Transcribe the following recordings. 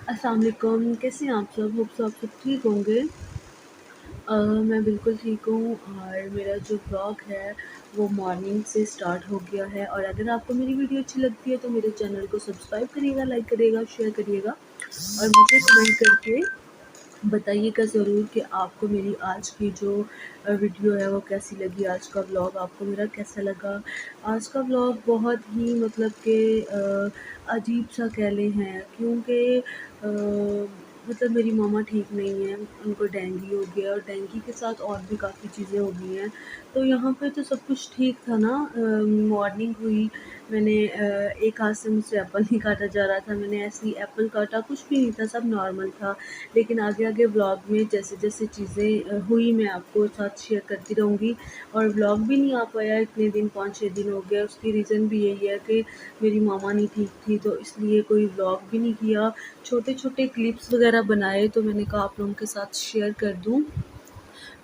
अस्सलाम वालेकुम, कैसे हैं आप सब? होप सो आप सब ठीक होंगे। मैं बिल्कुल ठीक हूँ और मेरा जो ब्लॉग है वो मॉर्निंग से स्टार्ट हो गया है। और अगर आपको मेरी वीडियो अच्छी लगती है तो मेरे चैनल को सब्सक्राइब करिएगा, लाइक करिएगा, शेयर करिएगा और मुझे कमेंट करके बताइएगा ज़रूर कि आपको मेरी आज की जो वीडियो है वो कैसी लगी। आज का व्लॉग आपको मेरा कैसा लगा। आज का व्लॉग बहुत ही मतलब कि अजीब सा कह लें हैं, क्योंकि मतलब मेरी मम्मा ठीक नहीं है, उनको डेंगू हो गया और डेंगू के साथ और भी काफ़ी चीज़ें हो गई हैं। तो यहाँ पे तो सब कुछ ठीक था ना। मॉर्निंग हुई, मैंने एक हाथ से मुझसे एप्पल नहीं काटा जा रहा था, मैंने ऐसे ही एप्पल काटा, कुछ भी नहीं था, सब नॉर्मल था। लेकिन आगे आगे व्लॉग में जैसे जैसे चीज़ें हुई मैं आपको साथ शेयर करती रहूँगी। और व्लॉग भी नहीं आ पाया इतने दिन, 5-6 दिन हो गए। उसकी रीज़न भी यही है कि मेरी मामा नहीं ठीक थी, तो इसलिए कोई व्लॉग भी नहीं किया। छोटे छोटे क्लिप्स वगैरह बनाए तो मैंने कहा आप लोगों के साथ शेयर कर दूँ।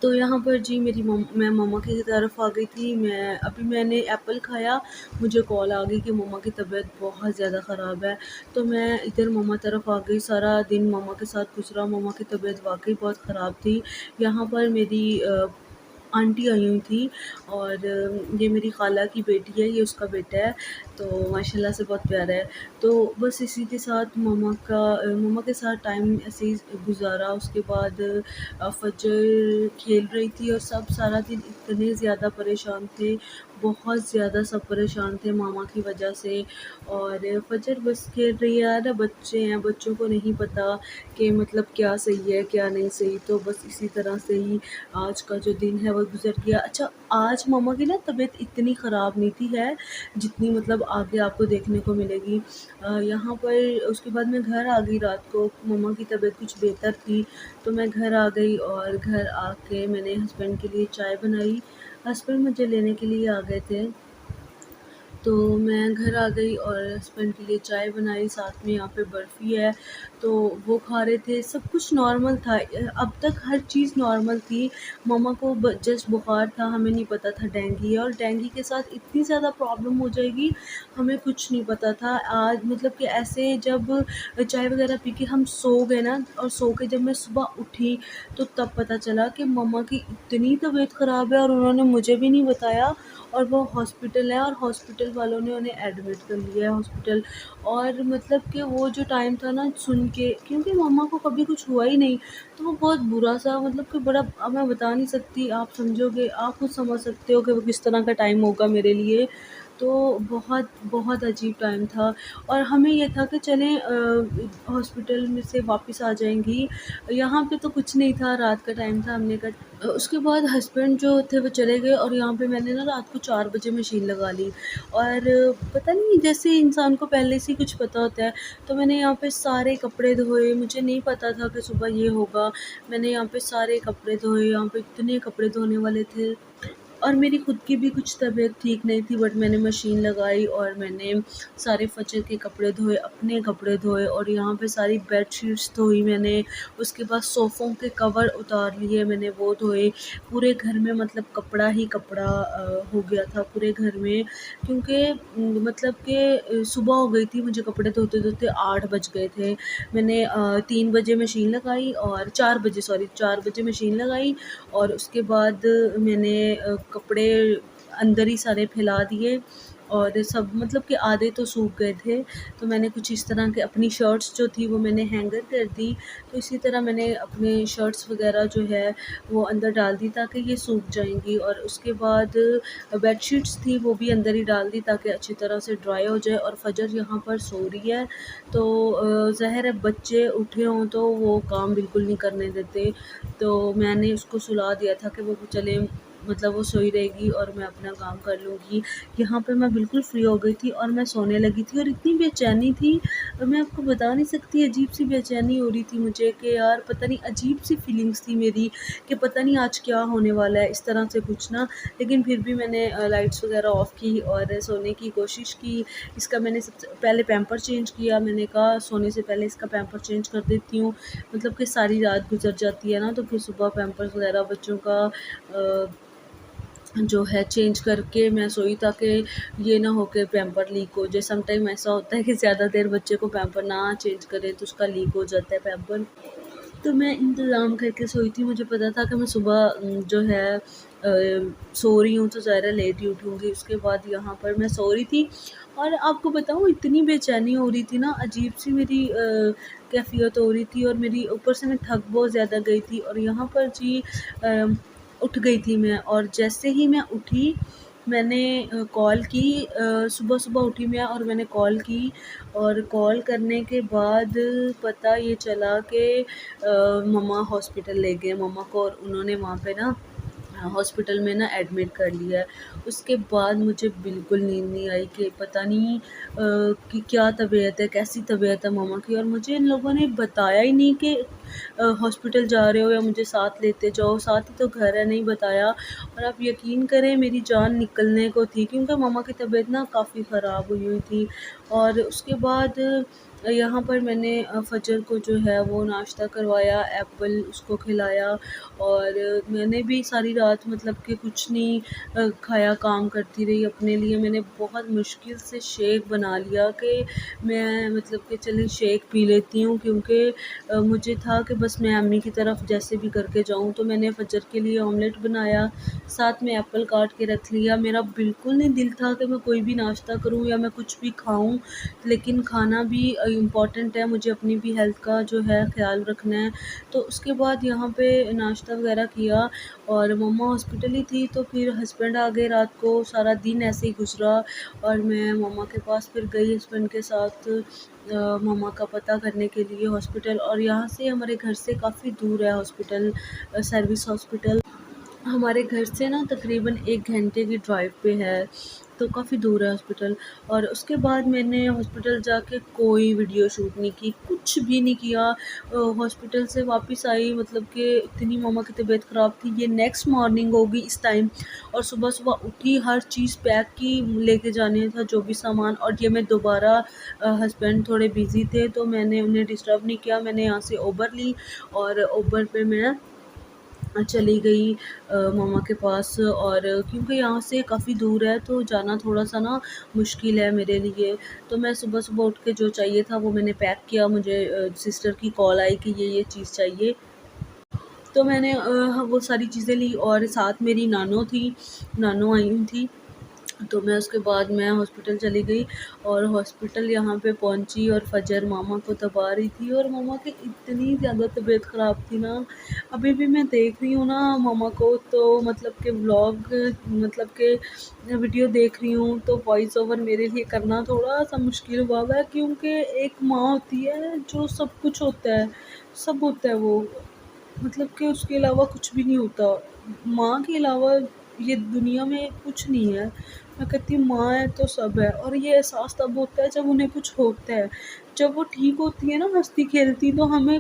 तो यहाँ पर जी मैं मम्मा की तरफ आ गई थी। मैंने एप्पल खाया, मुझे कॉल आ गई कि मम्मा की तबीयत बहुत ज़्यादा ख़राब है। तो मैं इधर मम्मा तरफ आ गई, सारा दिन मम्मा के साथ गुज़रा। मम्मा की तबीयत वाक़ई बहुत ख़राब थी। यहाँ पर मेरी आंटी आई हुई थी और ये मेरी ख़ाला की बेटी है, ये उसका बेटा है, तो माशाल्लाह से बहुत प्यारा है। तो बस इसी के साथ मम्मा के साथ टाइम ऐसे ही गुज़ारा। उसके बाद फ़जर खेल रही थी और सब सारा दिन इतने ज़्यादा परेशान थे, बहुत ज़्यादा सब परेशान थे मामा की वजह से। और फ़जर बस खेल रही है यार, बच्चे हैं, बच्चों को नहीं पता कि मतलब क्या सही है क्या नहीं सही। तो बस इसी तरह से ही आज का जो दिन है वो गुज़र गया। अच्छा, आज मम्मा की ना तबीयत इतनी ख़राब नहीं थी है जितनी मतलब आगे आपको देखने को मिलेगी। यहाँ पर उसके बाद मैं घर आ गई रात को, मम्मा की तबीयत कुछ बेहतर थी तो मैं घर आ गई और घर आके मैंने हस्बैंड के लिए चाय बनाई। हस्बैंड मुझे लेने के लिए आ गए थे, तो मैं घर आ गई और हस्बैंड के लिए चाय बनाई, साथ में यहाँ पे बर्फ़ी है, तो वो खा रहे थे। सब कुछ नॉर्मल था, अब तक हर चीज़ नॉर्मल थी। मम्मा को जस्ट बुखार था, हमें नहीं पता था डेंगू है, और डेंगू के साथ इतनी ज़्यादा प्रॉब्लम हो जाएगी हमें कुछ नहीं पता था। आज मतलब कि ऐसे जब चाय वगैरह पी के हम सो गए ना, और सो के जब मैं सुबह उठी तो तब पता चला कि मम्मा की इतनी तबीयत ख़राब है और उन्होंने मुझे भी नहीं बताया। और वो हॉस्पिटल है और हॉस्पिटल वालों ने उन्हें एडमिट कर लिया है हॉस्पिटल। और मतलब कि वो जो टाइम था ना सुन के, क्योंकि मम्मा को कभी कुछ हुआ ही नहीं, तो वो बहुत बुरा सा मतलब कि बड़ा, अब मैं बता नहीं सकती, आप समझोगे, आप खुद समझ सकते हो कि वो किस तरह का टाइम होगा मेरे लिए। तो बहुत बहुत अजीब टाइम था। और हमें ये था कि चलें हॉस्पिटल में से वापस आ जाएंगी, यहाँ पे तो कुछ नहीं था, रात का टाइम था। हमने कहा उसके बाद हस्बैंड जो थे वो चले गए और यहाँ पे मैंने ना रात को 4 बजे मशीन लगा ली। और पता नहीं जैसे इंसान को पहले से ही कुछ पता होता है, तो मैंने यहाँ पे सारे कपड़े धोए, मुझे नहीं पता था कि सुबह ये होगा। मैंने यहाँ पे सारे कपड़े धोए, यहाँ पे इतने कपड़े धोने वाले थे। और मेरी खुद की भी कुछ तबीयत ठीक नहीं थी, बट मैंने मशीन लगाई और मैंने सारे फजर के कपड़े धोए, अपने कपड़े धोए, और यहाँ पे सारी बेडशीट्स धोई मैंने। उसके बाद सोफ़ों के कवर उतार लिए मैंने, वो धोए। पूरे घर में मतलब कपड़ा ही कपड़ा हो गया था पूरे घर में, क्योंकि मतलब कि सुबह हो गई थी, मुझे कपड़े धोते धोते 8 बज गए थे। मैंने 3 बजे मशीन लगाई, और 4 बजे, सॉरी 4 बजे मशीन लगाई। और उसके बाद मैंने कपड़े अंदर ही सारे फैला दिए, और सब मतलब कि आधे तो सूख गए थे। तो मैंने कुछ इस तरह के, अपनी शर्ट्स जो थी वो मैंने हैंगर कर दी। तो इसी तरह मैंने अपने शर्ट्स वगैरह जो है वो अंदर डाल दी ताकि ये सूख जाएंगी। और उसके बाद बेडशीट्स थी वो भी अंदर ही डाल दी ताकि अच्छी तरह से ड्राई हो जाए। और फजर यहाँ पर सो रही है, तो ज़ाहिर है बच्चे उठे हों तो वो काम बिल्कुल नहीं करने देते। तो मैंने उसको सुला दिया था कि वो चले, मतलब वो सोई रहेगी और मैं अपना काम कर लूँगी। यहाँ पे मैं बिल्कुल फ्री हो गई थी और मैं सोने लगी थी, और इतनी बेचैनी थी, मैं आपको बता नहीं सकती, अजीब सी बेचैनी हो रही थी मुझे कि यार पता नहीं, अजीब सी फीलिंग्स थी मेरी कि पता नहीं आज क्या होने वाला है, इस तरह से कुछ ना। लेकिन फिर भी मैंने लाइट्स वगैरह ऑफ़ की और सोने की कोशिश की। इसका मैंने सबसे पहले पैम्पर चेंज किया, मैंने कहा सोने से पहले इसका पैम्पर चेंज कर देती हूँ, मतलब कि सारी रात गुजर जाती है ना, तो फिर सुबह पैम्पर्स वगैरह बच्चों का जो है चेंज करके मैं सोई, ताकि ये ना हो कि पैम्पर लीक हो जाए। सम टाइम ऐसा होता है कि ज़्यादा देर बच्चे को पैम्पर ना चेंज करें तो उसका लीक हो जाता है पैम्पर। तो मैं इंतज़ाम करके सोई थी, मुझे पता था कि मैं सुबह जो है सो रही हूँ तो ज़ाहिर है लेट ही उठूँगी। उसके बाद यहाँ पर मैं सो रही थी और आपको बताऊँ इतनी बेचैनी हो रही थी ना, अजीब-सी मेरी कैफ़ियत हो रही थी और मेरी ऊपर से मैं थक बहुत ज़्यादा गई थी और यहाँ पर जी उठ गई थी मैं। और जैसे ही मैं उठी मैंने कॉल की, सुबह-सुबह उठी मैं और मैंने कॉल की और कॉल करने के बाद पता ये चला कि मम्मा हॉस्पिटल ले गए मम्मा को और उन्होंने वहाँ पे ना हॉस्पिटल में ना एडमिट कर लिया है। उसके बाद मुझे बिल्कुल नींद नहीं आई कि पता नहीं कि क्या तबीयत है, कैसी तबीयत है मम्मा की, और मुझे इन लोगों ने बताया ही नहीं कि हॉस्पिटल जा रहे हो या मुझे साथ लेते जाओ, साथ ही तो घर है, नहीं बताया। और आप यकीन करें मेरी जान निकलने को थी, क्योंकि मम्मा की तबीयत ना काफ़ी ख़राब हुई हुई थी। और उसके बाद यहाँ पर मैंने फ़जर को जो है वो नाश्ता करवाया, एप्पल उसको खिलाया और मैंने भी सारी रात मतलब कि कुछ नहीं खाया, काम करती रही अपने लिए। मैंने बहुत मुश्किल से शेक बना लिया कि मैं मतलब कि चलिए शेक पी लेती हूँ, क्योंकि मुझे था कि बस मैं अम्मी की तरफ जैसे भी करके जाऊँ। तो मैंने फ़जर के लिए ऑमलेट बनाया, साथ में एप्पल काट के रख लिया। मेरा बिल्कुल नहीं दिल था कि मैं कोई भी नाश्ता करूँ या मैं कुछ भी खाऊँ, लेकिन खाना भी इम्पॉर्टेंट है, मुझे अपनी भी हेल्थ का जो है ख़्याल रखना है। तो उसके बाद यहाँ पे नाश्ता वग़ैरह किया और मम्मा हॉस्पिटल ही थी, तो फिर हस्बैंड आ गए रात को, सारा दिन ऐसे ही गुज़रा और मैं मम्मा के पास फिर गई हस्बैंड के साथ मम्मा का पता करने के लिए हॉस्पिटल। और यहाँ से हमारे घर से काफ़ी दूर है हॉस्पिटल, सर्विस हॉस्पिटल। हमारे घर से ना तकरीबन 1 घंटे की ड्राइव पे है, तो काफ़ी दूर है हॉस्पिटल। और उसके बाद मैंने हॉस्पिटल जाके कोई वीडियो शूट नहीं की, कुछ भी नहीं किया। हॉस्पिटल से वापस आई, मतलब कि इतनी मम्मा की तबीयत ख़राब थी, ये नेक्स्ट मॉर्निंग होगी इस टाइम, और सुबह-सुबह उठी, हर चीज़ पैक की, लेके जाने था जो भी सामान। और ये मैं दोबारा हस्बैंड थोड़े बिज़ी थे तो मैंने उन्हें डिस्टर्ब नहीं किया, मैंने यहाँ से उबर ली और उबर पे मैं चली गई मम्मा के पास। और क्योंकि यहाँ से काफ़ी दूर है तो जाना थोड़ा-सा ना मुश्किल है मेरे लिए। तो मैं सुबह-सुबह उठ के जो चाहिए था वो मैंने पैक किया, मुझे सिस्टर की कॉल आई कि ये चीज़ चाहिए। तो मैंने वो सारी चीज़ें ली और साथ मेरी नानो थी, नानो आई हुई थी। तो मैं उसके बाद मैं हॉस्पिटल चली गई और हॉस्पिटल यहाँ पे पहुँची और फ़जर मामा को दबा रही थी और मामा की इतनी ज़्यादा तबीयत ख़राब थी ना, अभी भी मैं देख रही हूँ ना मामा को, तो मतलब कि व्लॉग, मतलब कि वीडियो देख रही हूँ तो वॉइस ओवर मेरे लिए करना थोड़ा-सा मुश्किल हुआ हुआ है, क्योंकि एक माँ होती है जो सब कुछ होता है, सब होता है वो। मतलब कि उसके अलावा कुछ भी नहीं होता। माँ के अलावा ये दुनिया में कुछ नहीं है। मैं कहती हूँ माँ है तो सब है, और ये एहसास तब होता है जब उन्हें कुछ होता है। जब वो ठीक होती है ना हँसती-खेलती, तो हमें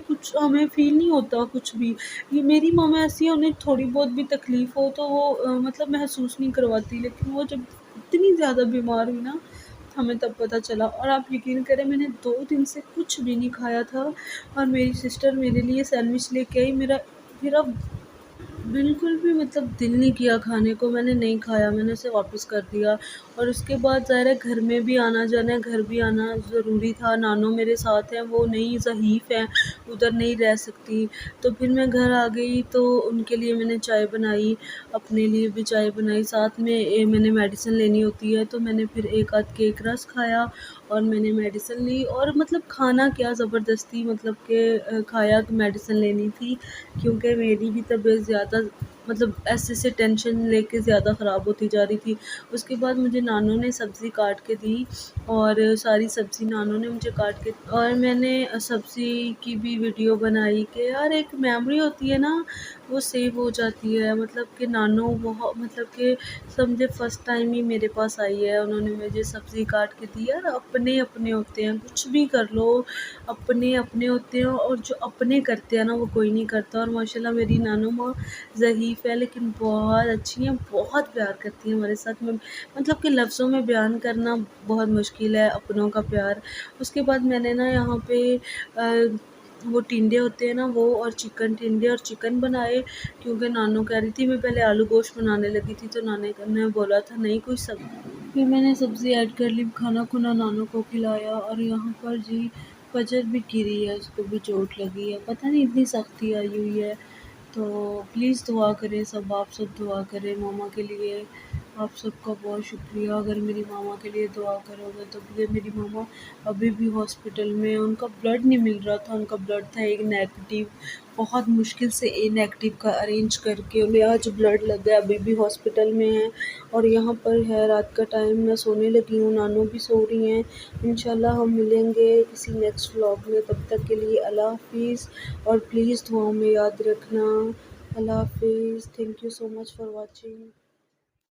फ़ील नहीं होता कुछ भी। ये मेरी माँ ऐसी है, उन्हें थोड़ी बहुत भी तकलीफ़ हो तो वो मतलब महसूस नहीं करवाती, लेकिन वो जब इतनी ज़्यादा बीमार हुई ना, हमें तब पता चला। और आप यकीन करें मैंने 2 दिन से कुछ भी नहीं खाया था और मेरी सिस्टर मेरे लिए सैंडविच लेके आई। मेरा मेरा बिल्कुल भी मतलब दिल नहीं किया खाने को, मैंने नहीं खाया, मैंने उसे वापस कर दिया। और उसके बाद ज़ाहिर है घर में भी आना-जाना है, घर भी आना ज़रूरी था, नानो मेरे साथ हैं, वो नहीं ज़ईफ़ हैं, उधर नहीं रह सकती। तो फिर मैं घर आ गई तो उनके लिए मैंने चाय बनाई, अपने लिए भी चाय बनाई, साथ में मैंने मेडिसिन लेनी होती है तो मैंने फिर एक आध केक रस खाया और मैंने मेडिसिन ली। और मतलब खाना क्या ज़बरदस्ती मतलब कि खाया, मेडिसिन लेनी थी, क्योंकि मेरी भी तबीयत ज़्यादा मतलब ऐसे टेंशन लेके ज़्यादा ख़राब होती जा रही थी। उसके बाद मुझे नानू ने सब्ज़ी काट के दी और सारी सब्ज़ी नानू ने मुझे काट के, और मैंने सब्ज़ी की भी वीडियो बनाई कि यार एक मेमोरी होती है ना, वो सेव हो जाती है। मतलब कि नानू बहुत मतलब कि समझे फ़र्स्ट टाइम ही मेरे पास आई है, उन्होंने मुझे सब्ज़ी काट के दी। यार अपने होते हैं, कुछ भी कर लो, अपने होते हैं, और जो अपने करते हैं ना वो कोई नहीं करता। और माशाल्लाह मेरी नानू माँ ज़ईफ़ है लेकिन बहुत अच्छी हैं, बहुत प्यार करती हैं हमारे साथ में, मतलब कि लफ्ज़ों में बयान करना बहुत मुश्किल है अपनों का प्यार। उसके बाद मैंने ना यहाँ पे वो टिंडे होते हैं ना वो, और चिकन टिंडे और चिकन बनाए, क्योंकि नानू कह रही थी। मैं पहले आलू गोश्त बनाने लगी थी, तो नानी ने बोला था नहीं कोई सब, फिर मैंने सब्ज़ी ऐड कर ली, खाना खुना नानू को खिलाया। और यहाँ पर जी फजर भी गिरी है, उसको भी चोट लगी है, पता नहीं इतनी सख्ती आई हुई है। तो प्लीज़ दुआ करें सब, आप सब दुआ करें मामा के लिए। आप सबका बहुत शुक्रिया, अगर मेरी मामा के लिए दुआ करोगे तो। ये मेरी मामा अभी भी हॉस्पिटल में है, उनका ब्लड नहीं मिल रहा था, उनका ब्लड था ए नेगेटिव, बहुत मुश्किल से ए नेगेटिव का अरेंज करके उन्हें आज ब्लड लग गया, अभी भी हॉस्पिटल में है। और यहाँ पर है रात का टाइम, मैं सोने लगी हूँ, नानू भी सो रही हैं। इंशाल्लाह हम मिलेंगे किसी नेक्स्ट व्लॉग में, तब तक के लिए अल्लाह हाफिज़, और प्लीज़ दुआओं में याद रखना। अल्लाह हाफिज़, thank you so much for watching.